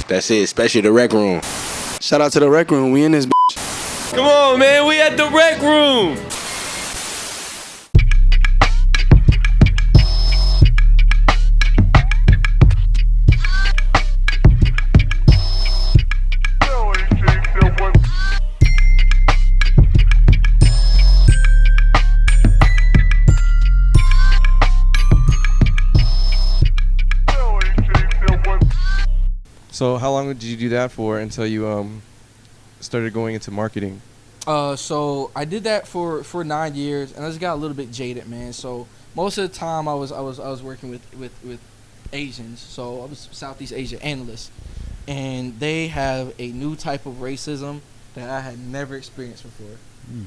That's it, especially the Wrekroom. Shout out to the Wrekroom. We in this. Come on, man. We at the Wrekroom. So how long did you do that for until you started going into marketing? So I did that for 9 years, and I just got a little bit jaded, man. So most of the time I was working with Asians, so I was Southeast Asia analyst, and they have a new type of racism that I had never experienced before,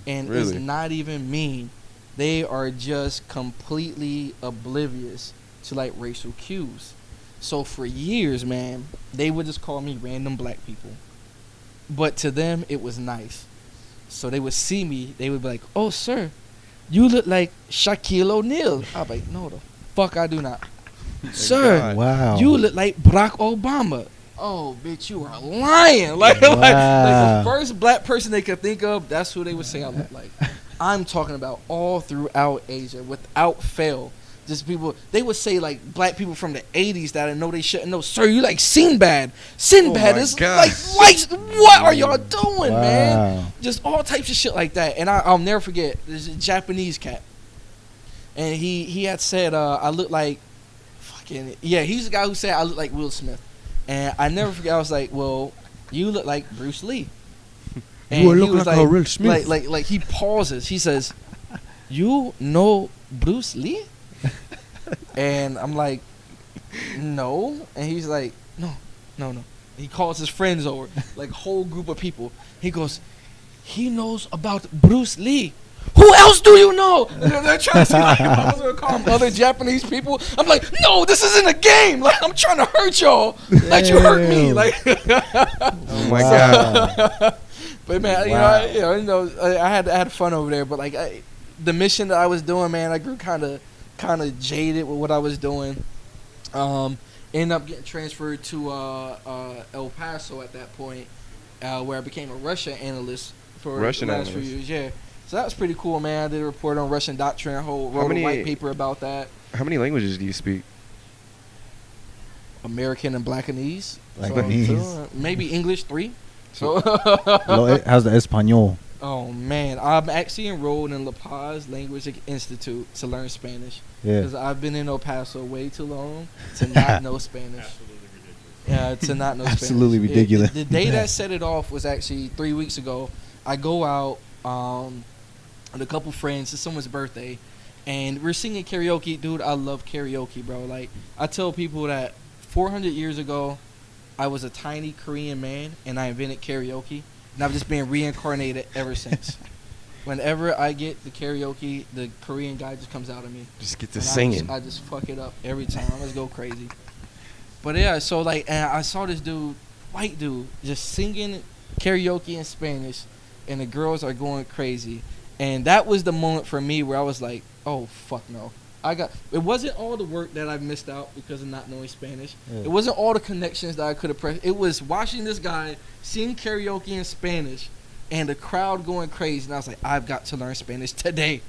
and really? It's not even mean. They are just completely oblivious to like racial cues. So for years, man, they would just call me random black people. But to them, it was nice. So they would see me, they would be like, "Oh, sir, you look like Shaquille O'Neal." I'd be like, "No, the fuck I do not." "Sir, wow, you look like Barack Obama." "Oh, bitch, you are lying." Like the first black person they could think of, that's who they would say I look like. I'm talking about all throughout Asia, without fail. Just people, they would say like black people from the 80s that I know they shouldn't know. "Sir, you like Sinbad. Sinbad is like, what are y'all doing, man?" Just all types of shit like that. And I'll never forget, there's a Japanese cat. And he had said, I look like he's the guy who said I look like Will Smith. And I never forget, I was like, "Well, you look like Bruce Lee." And you look like a Will Smith. Like he pauses. He says, "You know Bruce Lee?" And I'm like, "No." And he's like, no. He calls his friends over, like whole group of people. He goes, "He knows about Bruce Lee. Who else do you know?" They're trying to see like if I was gonna call them other Japanese people. I'm like, "No, this isn't a game. Like I'm trying to hurt y'all. Like you hurt me." Like, oh my god. But man, you know, I had fun over there. But like the mission that I was doing, man, I grew kind of jaded with what I was doing. Ended up getting transferred to El Paso at that point, where I became a Russia analyst for the last few years. Yeah, so that was pretty cool, man. I did a report on Russian doctrine, wrote a white paper about that. How many languages do you speak? American and Blackanese. Blackanese. Maybe English 3. So how's the Espanol? Oh man, I'm actually enrolled in La Paz Language Institute to learn Spanish. Yeah. Because I've been in El Paso way too long to not know Spanish. Absolutely ridiculous. Yeah, to not know Spanish. Absolutely ridiculous. The day that set it off was actually 3 weeks ago. I go out with a couple friends. It's someone's birthday, and we're singing karaoke. Dude, I love karaoke, bro. Like I tell people that 400 years ago, I was a tiny Korean man, and I invented karaoke. And I've just been reincarnated ever since. Whenever I get the karaoke, the Korean guy just comes out of me. Just get to singing. I just fuck it up every time. I just go crazy. But yeah, so like, and I saw this dude, white dude, just singing karaoke in Spanish, and the girls are going crazy. And that was the moment for me where I was like, "Oh fuck no." It wasn't all the work that I missed out because of not knowing Spanish. Yeah. It wasn't all the connections that I could have pressed. It was watching this guy sing karaoke in Spanish and the crowd going crazy. And I was like, I've got to learn Spanish today.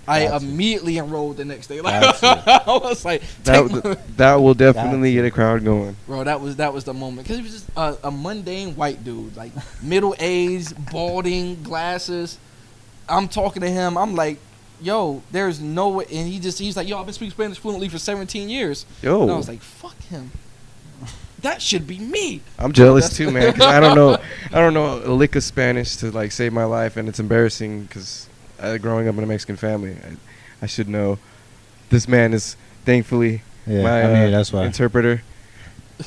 I immediately enrolled the next day. Like, I was like, that will definitely get a crowd going. Bro, that was the moment. Because he was just a mundane white dude. Like, middle-aged, balding, glasses. I'm talking to him. I'm like, "Yo, there's no way." And he's like, "Yo, I've been speaking Spanish fluently for 17 years. Yo. And I was like, "Fuck him. That should be me." I'm jealous too, man, because I don't know a lick of Spanish to like save my life, and it's embarrassing because growing up in a Mexican family, I should know. This man is thankfully my that's why. interpreter.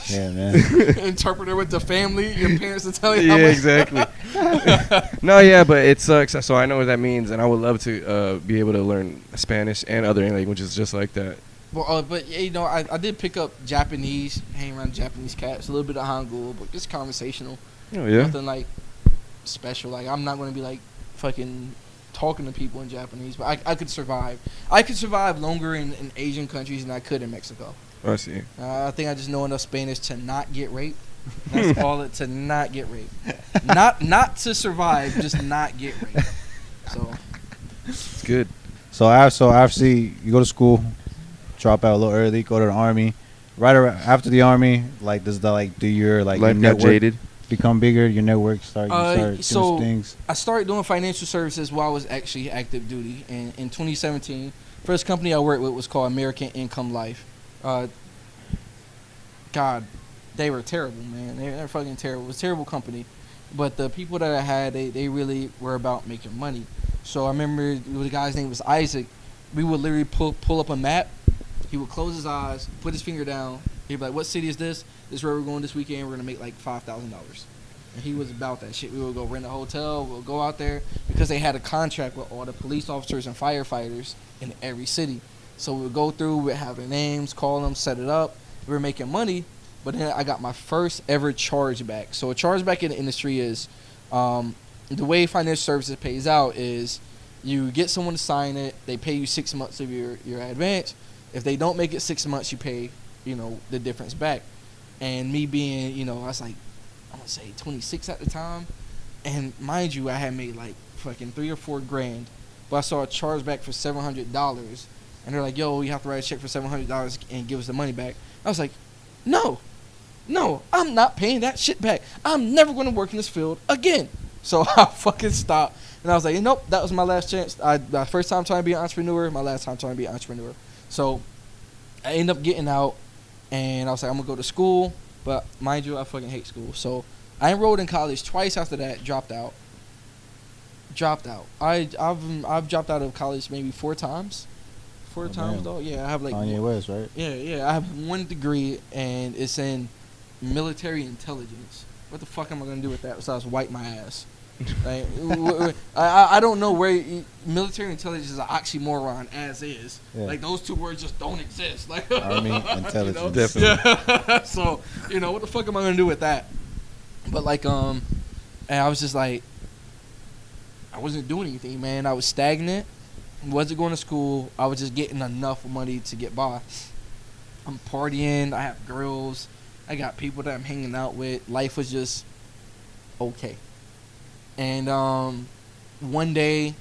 Yeah, man. Interpreter with the family, your parents to tell you. Yeah, exactly. No, yeah, but it sucks. So I know what that means, and I would love to be able to learn Spanish and other languages just like that. Well, but you know, I did pick up Japanese, hang around Japanese cats, a little bit of Hangul, but just conversational. Oh yeah. Nothing like special. Like I'm not gonna be like fucking talking to people in Japanese, but I could survive. I could survive longer in Asian countries than I could in Mexico. I see. I think I just know enough Spanish to not get raped. That's all it, to not get raped. Not to survive, just not get raped. So It's good. So obviously you go to school, drop out a little early, go to the army. Right after the army, like does the like do your like your Life got network jaded. become bigger? Your network start so doing things. I started doing financial services while I was actually active duty. And in 2017, first company I worked with was called American Income Life. God, they were terrible, man. They're fucking terrible. It was a terrible company. But the people that I had, they really were about making money. So I remember the guy's name was Isaac. We would literally pull up a map. He would close his eyes, put his finger down. He'd be like, what city is this? This is where we're going this weekend. We're going to make like $5,000. And he was about that shit. We would go rent a hotel. We'll go out there because they had a contract with all the police officers and firefighters in every city. So we would go through, we'd have their names, call them, set it up. We were making money. But then I got my first ever chargeback. So a chargeback in the industry is the way financial services pays out is you get someone to sign it. They pay you 6 months of your advance. If they don't make it 6 months, you pay, the difference back. And me being, I was like, I'm going to say 26 at the time. And mind you, I had made like fucking $3 or $4 grand. But I saw a chargeback for $700. And they're like, yo, you have to write a check for $700 and give us the money back. I was like, no, I'm not paying that shit back. I'm never going to work in this field again. So I fucking stopped. And I was like, nope, that was my last chance. My first time trying to be an entrepreneur, my last time trying to be an entrepreneur. So I ended up getting out, and I was like, I'm going to go to school. But mind you, I fucking hate school. So I enrolled in college twice after that, dropped out. I've dropped out of college maybe 4 times. Four times, though. Yeah, I have like Kanye West, right? Yeah. I have 1 degree, and it's in military intelligence. What the fuck am I gonna do with that besides wipe my ass? Like, I don't know where military intelligence is an oxymoron as is. Yeah. Like those 2 words just don't exist. Like Army intelligence, definitely. Yeah. So what the fuck am I gonna do with that? But like and I was just like, I wasn't doing anything, man. I was stagnant. Wasn't going to school. I was just getting enough money to get by. I'm partying. I have girls. I got people that I'm hanging out with. Life was just okay. And one day,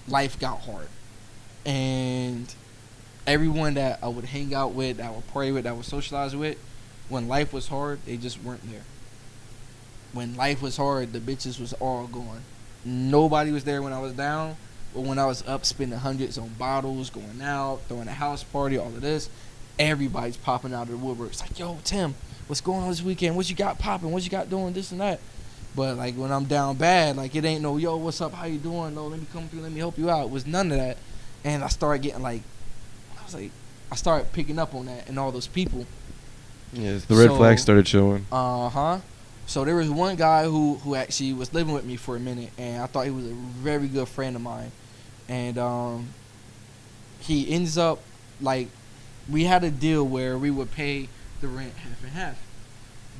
life got hard. And everyone that I would hang out with, that I would party with, that I would socialize with, when life was hard, they just weren't there. When life was hard, the bitches was all gone. Nobody was there when I was down. But when I was up spending hundreds on bottles, going out, throwing a house party, all of this, everybody's popping out of the woodwork. It's like, yo, Tim, what's going on this weekend? What you got popping? What you got doing this and that? But like when I'm down bad, like it ain't no, yo, what's up? How you doing? No, let me come through. Let me help you out. It was none of that. And I started getting I started picking up on that and all those people. Yes, the red flag started showing. So there was one guy who actually was living with me for a minute, and I thought he was a very good friend of mine. And he ends up, like, we had a deal where we would pay the rent half and half.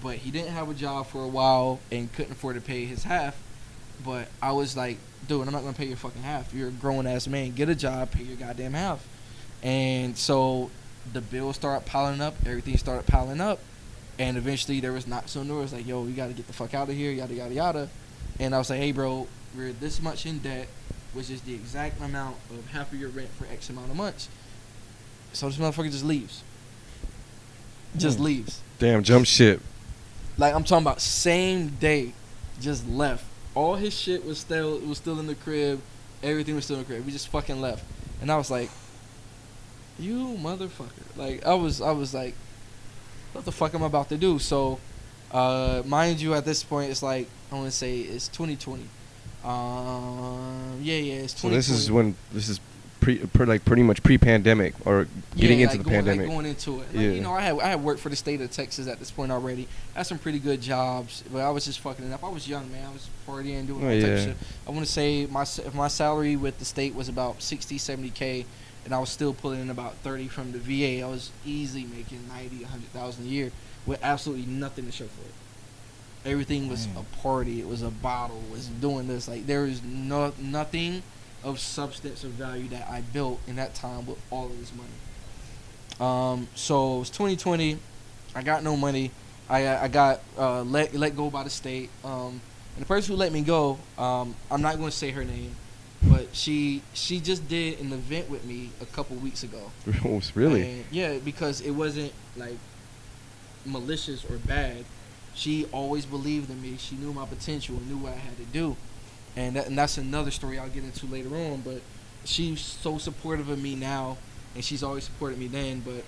But he didn't have a job for a while and couldn't afford to pay his half. But I was like, dude, I'm not going to pay your fucking half. You're a grown-ass man. Get a job, pay your goddamn half. And so the bills started piling up. Everything started piling up. And eventually there was knocks on doors like, yo, you got to get the fuck out of here, yada, yada, yada. And I was like, hey, bro, we're this much in debt, which is the exact amount of half of your rent for X amount of months. So this motherfucker just leaves. Just leaves. Damn, jump ship. Like, I'm talking about same day, just left. All his shit was still in the crib. Everything was still in the crib. We just fucking left. And I was like, you motherfucker. Like, I was like, what the fuck am I about to do? So, mind you, at this point, it's like, I want to say it's 2020. It's 2020. So this is pretty much pre-pandemic or getting into the pandemic. Going into it. Like, I had worked for the state of Texas at this point already. I had some pretty good jobs, but I was just fucking it up. I was young, man. I was partying, doing all type of shit. I want to say if my salary with the state was about 60, 70K, and I was still pulling in about 30 from the VA, I was easily making 90, 100,000 a year with absolutely nothing to show for it. Everything was a party. It was a bottle. It was doing this. Like, there is nothing of substance or value that I built in that time with all of this money. So it's 2020. I got no money. I got let go by the state. And the person who let me go, I'm not going to say her name, but she just did an event with me a couple weeks ago. Really? And yeah, because it wasn't like malicious or bad. She always believed in me. She knew my potential and knew what I had to do. And that's another story I'll get into later on. But she's so supportive of me now, and she's always supported me then. But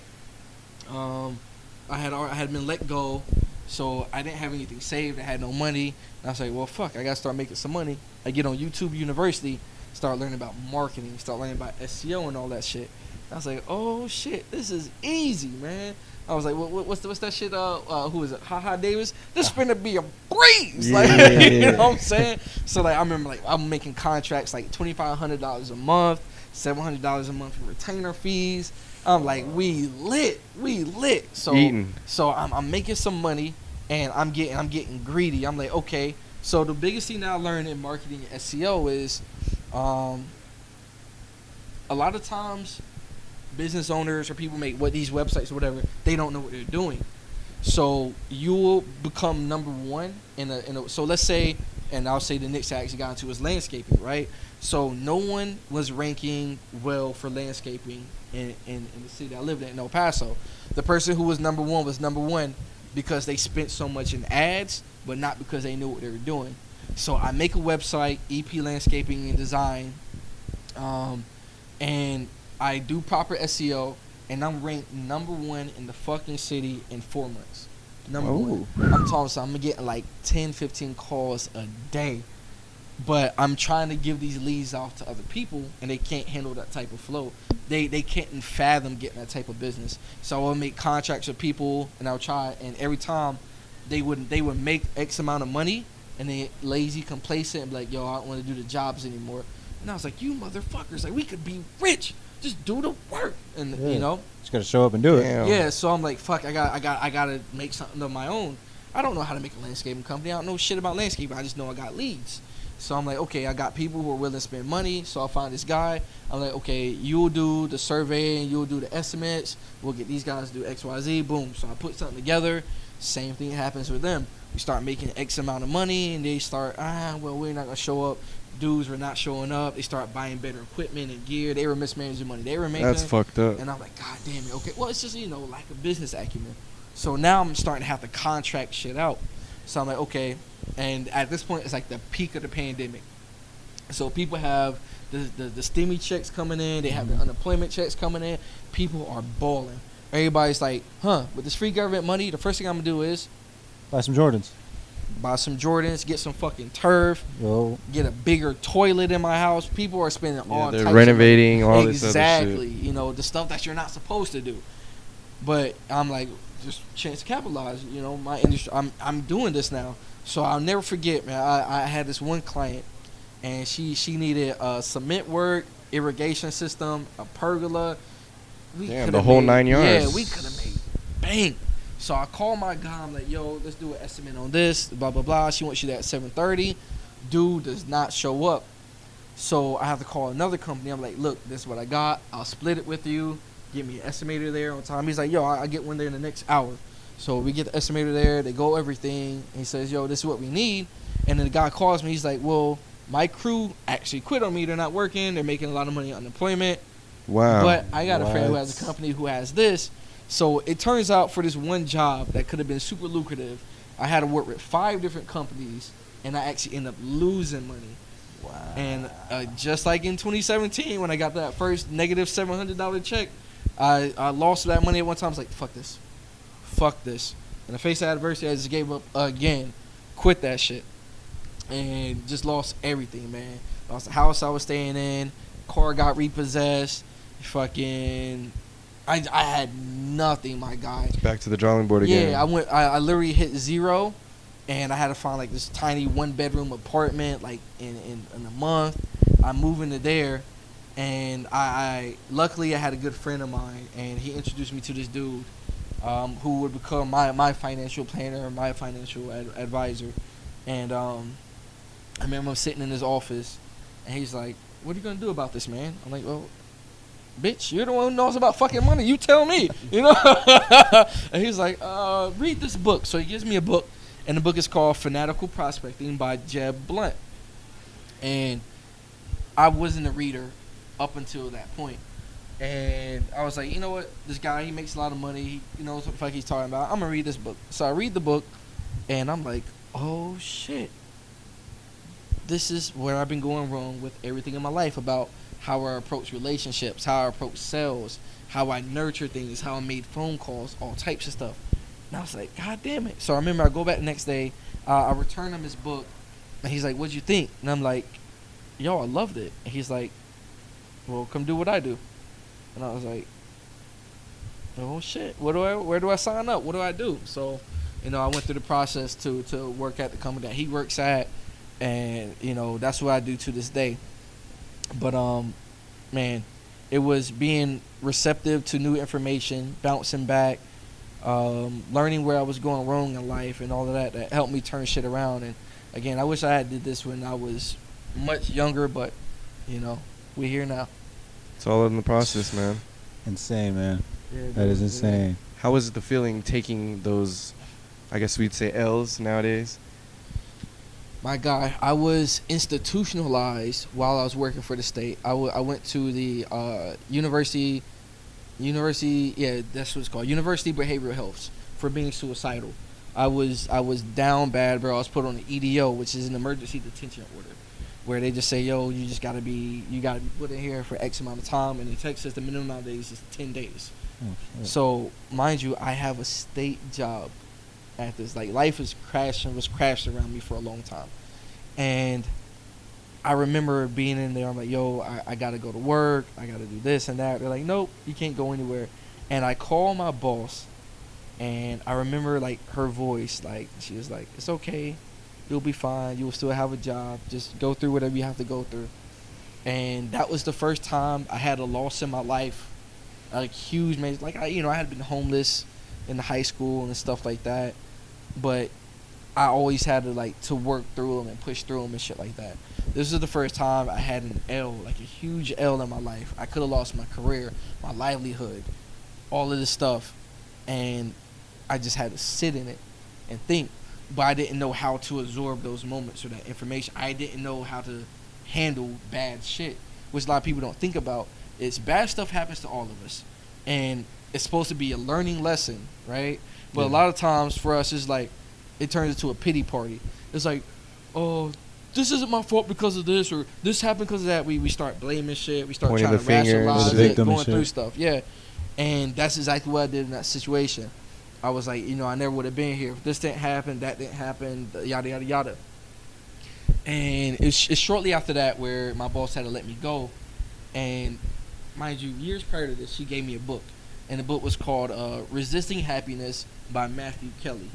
I had been let go, so I didn't have anything saved. I had no money. And I was like, well, fuck, I gotta start making some money. I get on YouTube University, start learning about marketing, start learning about SEO and all that shit. I was like, oh shit, this is easy, man. I was like, what's that shit? Who is it? Ha Davis. This finna be a breeze, like you know what I'm saying. So like, I remember like I'm making contracts like $2,500 a month, $700 a month for retainer fees. I'm like, we lit. So I'm making some money, and I'm getting greedy. I'm like, okay. So the biggest thing that I learned in marketing and SEO is, a lot of times, business owners or people make these websites or whatever, they don't know what they're doing. So you will become number one so let's say, and I'll say the next I actually got into was landscaping, right? So no one was ranking well for landscaping in the city I lived in El Paso. The person who was number one because they spent so much in ads, but not because they knew what they were doing. So I make a website, EP Landscaping and Design, and I do proper SEO, and I'm ranked number one in the fucking city in 4 months. Number one. I'm talking, so I'm getting like 10, 15 calls a day. But I'm trying to give these leads off to other people, and they can't handle that type of flow. They can't fathom getting that type of business. So I'll make contracts with people, and I'll try, and every time they would make X amount of money, and they lazy, complacent, and be like, yo, I don't want to do the jobs anymore. And I was like, you motherfuckers, like, we could be rich. Just do the work, and you know, just gotta show up and do it. Yeah, so I'm like, fuck, I gotta make something of my own. I don't know how to make a landscaping company. I don't know shit about landscaping. I just know I got leads. So I'm like, okay, I got people who are willing to spend money. So I'll find this guy. I'm like, okay, you'll do the survey and you'll do the estimates. We'll get these guys to do X, Y, Z. Boom. So I put something together. Same thing happens with them. We start making X amount of money, and they start, well, we're not gonna show up. Dudes were not showing up. They start buying better equipment and gear. They were mismanaging money. They were making. That's fucked up. And I'm like, God damn it. Okay, well, it's just, lack of business acumen. So now I'm starting to have to contract shit out. So I'm like, okay. And at this point, it's like the peak of the pandemic. So people have the STEMI checks coming in. They have the unemployment checks coming in. People are balling. Everybody's like, with this free government money, the first thing I'm going to do is buy some Jordans. Get some fucking turf, get a bigger toilet in my house. People are spending all types renovating of all this other shit. Exactly, the stuff that you're not supposed to do. But I'm like, just chance to capitalize. My industry. I'm doing this now, so I'll never forget, man. I had this one client, and she needed cement work, irrigation system, a pergola. The whole 9 yards. Yeah, we could have made bank. So I called my guy. I'm like, yo, let's do an estimate on this, blah, blah, blah. She wants you there at 7:30. Dude does not show up. So I have to call another company. I'm like, look, this is what I got. I'll split it with you. Get me an estimator there on time. He's like, yo, I'll get one there in the next hour. So we get the estimator there. They go everything. And he says, yo, this is what we need. And then the guy calls me. He's like, well, my crew actually quit on me. They're not working. They're making a lot of money on unemployment. Wow. But I got a friend who has a company who has this. So it turns out for this one job that could have been super lucrative, I had to work with 5 different companies, and I actually ended up losing money. Wow. And just like in 2017, when I got that first negative $700 check, I lost that money at one time. I was like, fuck this. In the face of adversity, I just gave up again. Quit that shit. And just lost everything, man. Lost the house I was staying in. Car got repossessed. Fucking... I had nothing, my guy. It's back to the drawing board again. Yeah, I literally hit zero, and I had to find like this tiny 1-bedroom apartment like in a month. I moved into there, and I luckily I had a good friend of mine, and he introduced me to this dude, who would become my financial planner, my financial advisor, and I remember sitting in his office, and he's like, "What are you gonna do about this, man?" I'm like, "Well, bitch, you're the one who knows about fucking money. You tell me, you know. And he's like, read this book. So he gives me a book, and the book is called Fanatical Prospecting by Jeb Blunt. And I wasn't a reader up until that point. And I was like, you know what? This guy, he makes a lot of money. He knows what the fuck he's talking about. I'm going to read this book. So I read the book, and I'm like, oh, shit. This is where I've been going wrong with everything in my life about how I approach relationships, how I approach sales, how I nurture things, how I made phone calls, all types of stuff. And I was like, God damn it. So I remember I go back the next day. I return him his book, and he's like, what'd you think? And I'm like, yo, I loved it. And he's like, well, come do what I do. And I was like, oh shit, where do I sign up? What do I do? So, you know, I went through the process to work at the company that he works at, and you know, that's what I do to this day. But man, it was being receptive to new information, bouncing back, learning where I was going wrong in life and all of that helped me turn shit around. And again, I wish I had did this when I was much younger, but you know, we're here now. It's all in the process, man. Insane, man. Yeah, That is insane. How was it the feeling taking those, I guess we'd say L's nowadays? My guy, I was institutionalized while I was working for the state. I went to the university, yeah, that's what it's called, University Behavioral Health, for being suicidal. I was down bad, bro. I was put on the EDO, which is an emergency detention order, where they just say, yo, you gotta be put in here for X amount of time, and in Texas the minimum amount of days is 10 days. Oh, So mind you, I have a state job at this. Like, life was crashing around me for a long time, and I remember being in there. I'm like, yo, I gotta go to work, I gotta do this and that. They're like, nope, you can't go anywhere. And I call my boss, and I remember like her voice, like she was like, it's okay, you'll be fine, you'll still have a job, just go through whatever you have to go through. And that was the first time I had a loss in my life, like huge, man. Like, I had been homeless in the high school and stuff like that, but I always had to work through them and push through them and shit like that. This is the first time I had an L, like a huge L in my life. I could have lost my career, my livelihood, all of this stuff, and I just had to sit in it and think. But I didn't know how to absorb those moments or that information. I didn't know how to handle bad shit, which a lot of people don't think about. It's bad stuff happens to all of us, and it's supposed to be a learning lesson, right? But a lot of times for us, it's like it turns into a pity party. It's like, oh, this isn't my fault because of this, or this happened because of that. We start blaming shit. We start Pointing trying the to finger, rationalize the it, victim and going through shit. stuff. Yeah, and that's exactly what I did in that situation. I was like, I never would have been here if this didn't happen, that didn't happen, yada yada yada. And it's shortly after that where my boss had to let me go. And mind you, years prior to this, she gave me a book, and the book was called Resisting Happiness by Matthew Kelly.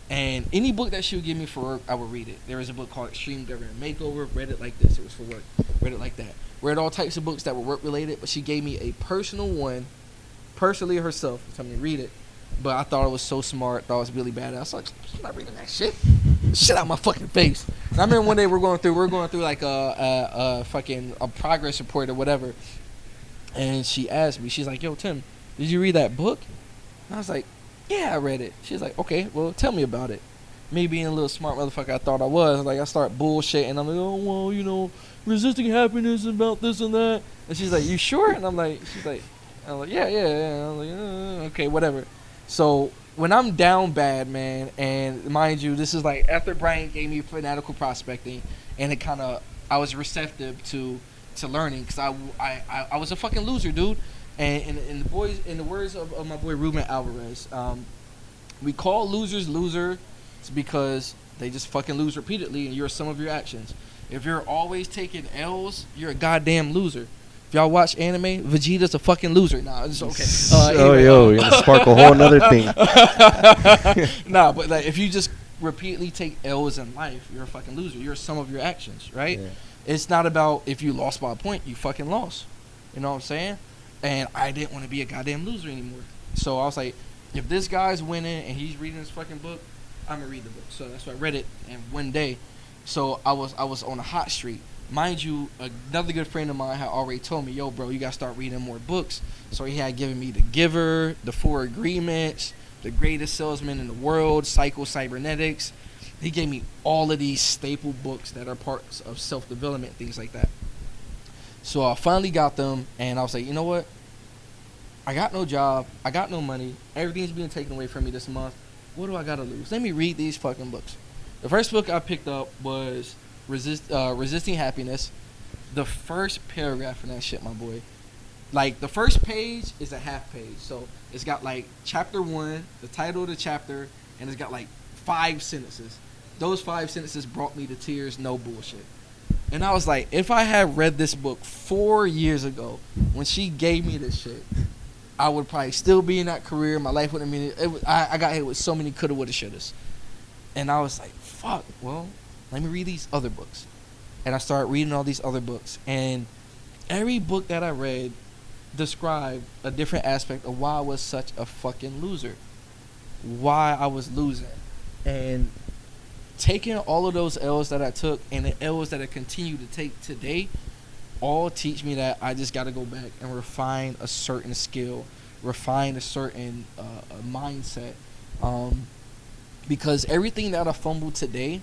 And any book that she would give me for work, I would read it. There was a book called Extreme Government Makeover. Read it like this. It was for work. Read it like that. Read all types of books that were work related, but she gave me a personal one, personally herself, told me to read it. But I thought it was so smart. Thought it was really bad. I was like, I'm not reading that shit. Shit out my fucking face. And I remember one day we're going through like a progress report or whatever. And she asked me, she's like, yo, Tim, did you read that book? And I was like, yeah, I read it. She's like, okay, well, tell me about it. Me being a little smart motherfucker I thought I was. Like, I start bullshitting. I'm like, oh, well, resisting happiness about this and that. And she's like, you sure? And I'm like, yeah. I'm like, okay, whatever. So when I'm down bad, man, and mind you, this is like after Brian gave me fanatical prospecting, and I was receptive to learning, because I was a fucking loser, dude. And in the words of my boy Ruben Alvarez, we call losers losers because they just fucking lose repeatedly, and you're a sum of your actions. If you're always taking L's, you're a goddamn loser. If y'all watch anime, Vegeta's a fucking loser. Nah, it's okay. Anyway, you're gonna spark a whole nother thing. Nah, but like, if you just repeatedly take L's in life, you're a fucking loser. You're a sum of your actions, right? Yeah. It's not about if you lost by a point, you fucking lost. You know what I'm saying? And I didn't want to be a goddamn loser anymore. So I was like, if this guy's winning and he's reading this fucking book, I'm gonna read the book. So that's why I read it in one day. So I was on a hot streak. Mind you, another good friend of mine had already told me, yo, bro, you got to start reading more books. So he had given me The Giver, The Four Agreements, The Greatest Salesman in the World, Psycho-Cybernetics. He gave me all of these staple books that are parts of self-development, things like that. So I finally got them, and I was like, you know what? I got no job. I got no money. Everything's being taken away from me this month. What do I got to lose? Let me read these fucking books. The first book I picked up was Resisting Happiness. The first paragraph in that shit, my boy. Like, the first page is a half page. So it's got, like, chapter 1, the title of the chapter, and it's got, like, 5 sentences. Those 5 sentences brought me to tears, no bullshit. And I was like, if I had read this book 4 years ago, when she gave me this shit, I would probably still be in that career. My life wouldn't mean it. I got hit with so many coulda, woulda, shouldas. And I was like, fuck, well, let me read these other books. And I started reading all these other books. And every book that I read described a different aspect of why I was such a fucking loser. Why I was losing. And taking all of those L's that I took and the L's that I continue to take today all teach me that I just got to go back and refine a certain skill, refine a certain mindset. Because everything that I fumbled today,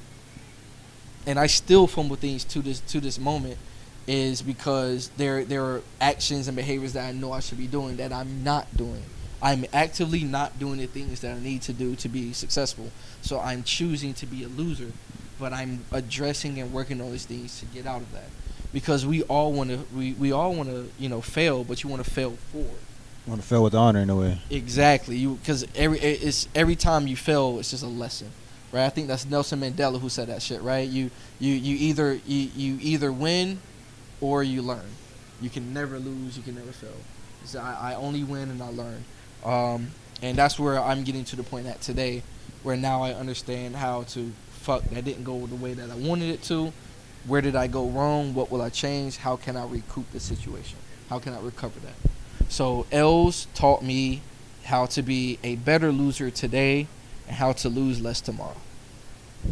and I still fumble things to this moment, is because there are actions and behaviors that I know I should be doing that I'm not doing. I'm actively not doing the things that I need to do to be successful. So I'm choosing to be a loser, but I'm addressing and working on these things to get out of that. Because we all want to fail, but you want to fail forward. You want to fail with honor in a way. Exactly. Because every time you fail, it's just a lesson, right? I think that's Nelson Mandela who said that shit, right? You either win or you learn. You can never lose. You can never fail. So I only win and I learn. And that's where I'm getting to the point at today, where now I understand how to that didn't go the way that I wanted it to. Where did I go wrong? What will I change? How can I recoup the situation? How can I recover that? So L's taught me how to be a better loser today and how to lose less tomorrow.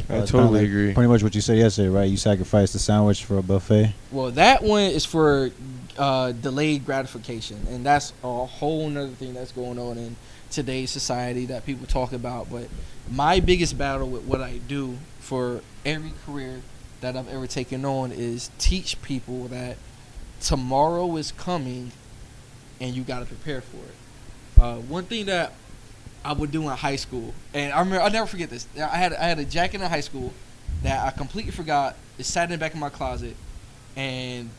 I totally agree. Pretty much what you said yesterday, right? You sacrificed the sandwich for a buffet. Well, that one is for delayed gratification, and that's a whole nother thing that's going on in today's society that people talk about. But my biggest battle with what I do for every career that I've ever taken on is teach people that tomorrow is coming and you got to prepare for it. One thing that I would do in high school, and I'll never forget this. I had a jacket in high school that I completely forgot. It sat in the back of my closet, and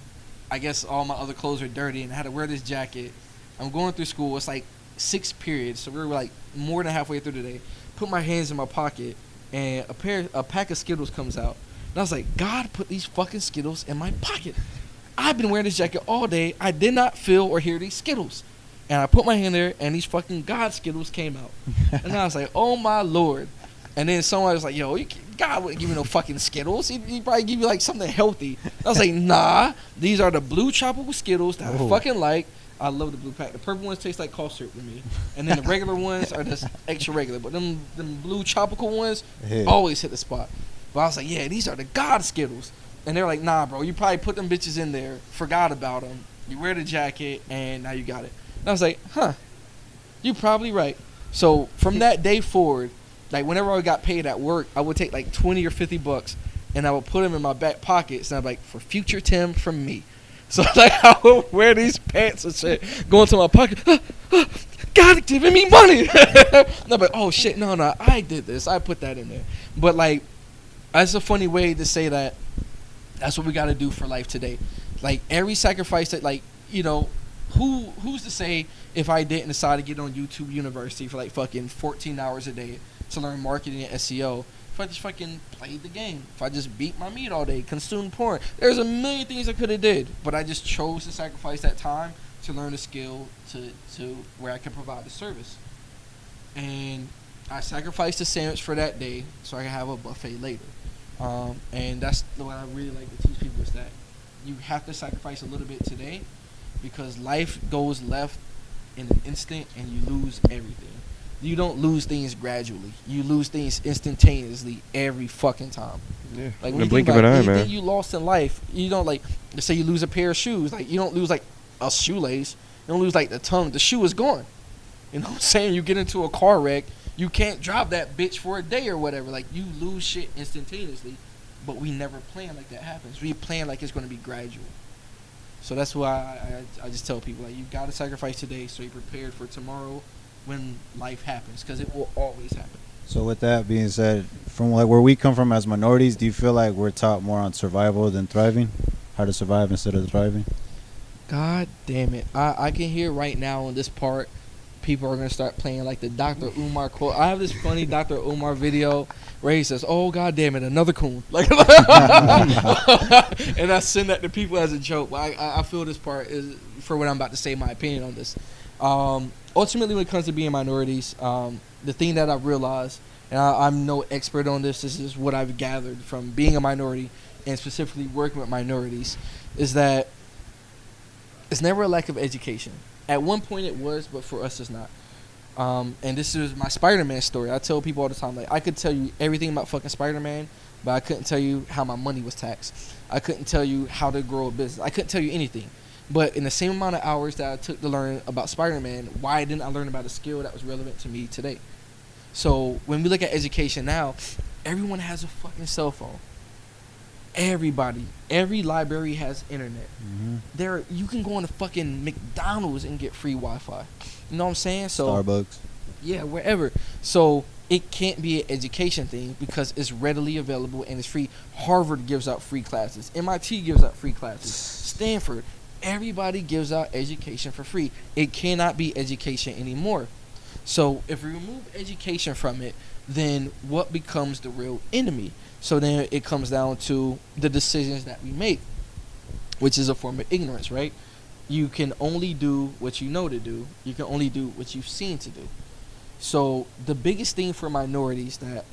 I guess all my other clothes were dirty, and I had to wear this jacket. I'm going through school. It's like 6 periods, so we were like more than halfway through the day. Put my hands in my pocket, and a pack of Skittles comes out. And I was like, God put these fucking Skittles in my pocket. I've been wearing this jacket all day. I did not feel or hear these Skittles. And I put my hand there, and these fucking God Skittles came out. And I was like, oh, my Lord. And then someone was like, yo, God wouldn't give me no fucking Skittles. He'd probably give you, like, something healthy. I was like, nah. These are the blue tropical Skittles that I fucking like. I love the blue pack. The purple ones taste like cough syrup to me. And then the regular ones are just extra regular. But them blue tropical ones always hit the spot. But I was like, yeah, these are the God Skittles. And they're like, nah, bro, you probably put them bitches in there, forgot about them. You wear the jacket, and now you got it. And I was like, huh, you probably right. So from that day forward, like whenever I got paid at work, I would take like 20 or 50 bucks, and I would put them in my back pockets, and I'm like, for future Tim from me. So like I would wear these pants and shit, go into my pocket, God giving me money. And I'm like, oh shit, no, I did this. I put that in there. But like, that's a funny way to say that that's what we got to do for life today. Like every sacrifice that, like, you know, who's to say if I didn't decide to get on YouTube University for like fucking 14 hours a day to learn marketing and SEO, if I just fucking played the game, if I just beat my meat all day, consumed porn, there's a million things I could have did, but I just chose to sacrifice that time to learn a skill to where I can provide the service. And I sacrificed the sandwich for that day so I can have a buffet later. And that's what I really like to teach people, is that you have to sacrifice a little bit today, because life goes left in an instant and you lose everything. You don't lose things gradually. You lose things instantaneously every fucking time. Yeah. Like In when the you blink think of about an eye, anything man. you lost in life, you don't like. Let's say you lose a pair of shoes. Like you don't lose like a shoelace. You don't lose like the tongue. The shoe is gone. You know what I'm saying? You get into a car wreck, you can't drive that bitch for a day or whatever. Like you lose shit instantaneously, but we never plan like that happens. We plan like it's going to be gradual. So that's why I just tell people like you got to sacrifice today so you're prepared for tomorrow when life happens, because it will always happen. So with that being said, from like where we come from as minorities, do you feel like we're taught more on survival than thriving? How to survive instead of thriving? God damn it. I can hear right now in this part, people are going to start playing like the Dr. Umar quote. I have this funny Dr. Umar video where he says, "Oh, God damn it, another coon." Like, and I send that to people as a joke. I feel this part is for what I'm about to say, my opinion on this. Ultimately, when it comes to being minorities, the thing that I've realized, and I'm no expert on this is what I've gathered from being a minority and specifically working with minorities, is that it's never a lack of education. At one point it was, but for us it's not. And this is my Spider-Man story. I tell people all the time, like, I could tell you everything about fucking Spider-Man, but I couldn't tell you how my money was taxed. I couldn't tell you how to grow a business. I couldn't tell you anything. But in the same amount of hours that I took to learn about Spider-Man, why didn't I learn about a skill that was relevant to me today? So when we look at education now, everyone has a fucking cell phone. Everybody, every library has internet. Mm-hmm. You can go into fucking McDonald's and get free Wi-Fi. You know what I'm saying? So Starbucks. yeah, wherever. So it can't be an education thing because it's readily available and it's free. Harvard gives out free classes. MIT gives out free classes. Stanford. Everybody gives out education for free. It cannot be education anymore. So if we remove education from it, then what becomes the real enemy? So then it comes down to the decisions that we make, which is a form of ignorance, right? You can only do what you know to do. You can only do what you've seen to do. So the biggest thing for minorities that,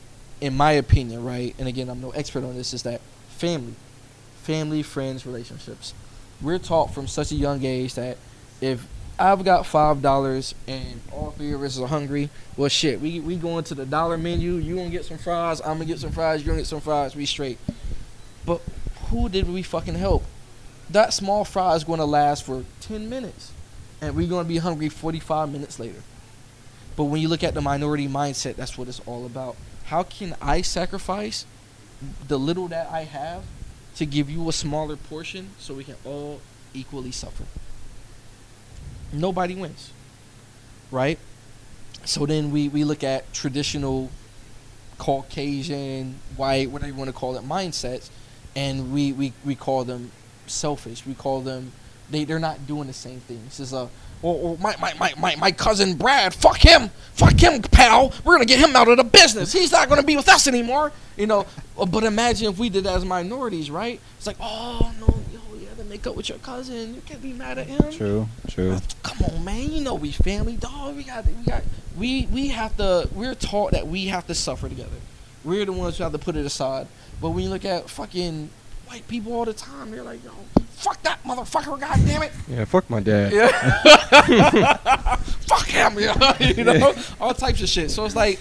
in my opinion, right, and again, I'm no expert on this, is that family, friends, relationships. We're taught from such a young age that if I've got $5 and all three of us are hungry, well, shit, we going to the dollar menu. You gonna get some fries, I'm gonna get some fries, you gonna get some fries, we straight. But who did we fucking help? That small fry is gonna last for 10 minutes, and we're gonna be hungry 45 minutes later. But when you look at the minority mindset, that's what it's all about. How can I sacrifice the little that I have to give you a smaller portion so we can all equally suffer? Nobody wins, right? So then we look at traditional Caucasian, white, whatever you want to call it, mindsets, and we call them selfish. We call them, they're not doing the same things. It's my cousin Brad, fuck him, pal. We're gonna get him out of the business. He's not gonna be with us anymore, you know. But imagine if we did that as minorities, right? It's like, oh no, yo, you have to make up with your cousin. You can't be mad at him. True. Come on, man. You know we family, dog. We have to. We're taught that we have to suffer together. We're the ones who have to put it aside. But when you look at fucking white people all the time, they're like, yo, fuck that motherfucker, goddamn it. Yeah, fuck my dad. Yeah. Fuck him, you know, all types of shit. So it's like,